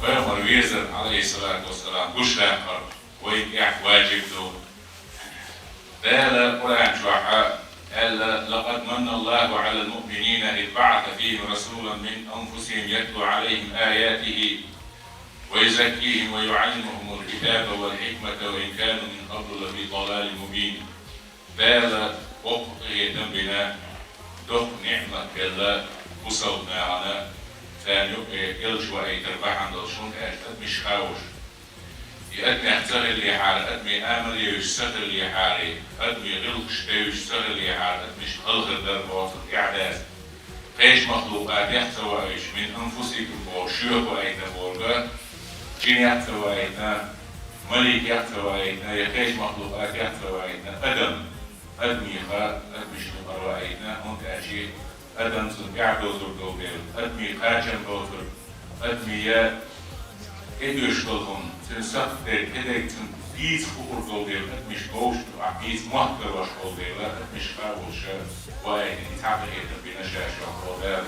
ويأمر ويزن عليه الصلاة والسلام بشرى ويقع واجب له دال قرآن شوحة قال لقد من الله على المؤمنين إذ بعث فيهم رسولا من أنفسهم يتلو عليهم آياته ويزكيهم ويعلمهم الكتاب والحكمة وإن كانوا من قبل لفي ضلال مبين دال وقته دنبنا دخ نعمة كلا وصلنا على ثاني يلجوا أي تربح عند الشون أشتد مش خاوش يأدمي أحتغل اللي حار أدمي آمل يشتغل اللي حاري أدمي غلقش يشتغل اللي حار أدمي شغل دربات إعداد فيش مخلوقات يحتوى إيش من أنفسكم وشيوخ أيضا بورغا جين يحتوى أيضا ملك يحتوى أيضا يخيش مخلوقات يحتوى أيضا أدمي خا أدمي شنقر أيضا هنك أشي أدم سنقع دوزر دوبيل أدمي خاجم دوزر أدمي يا إدوشتلهم تنسخدر كده تنفيز فقر دوبيل أدمي شكوش عبيز مهكر وشكول ديلا أدمي شخاوش وإن يتعبه بنشاش وقودال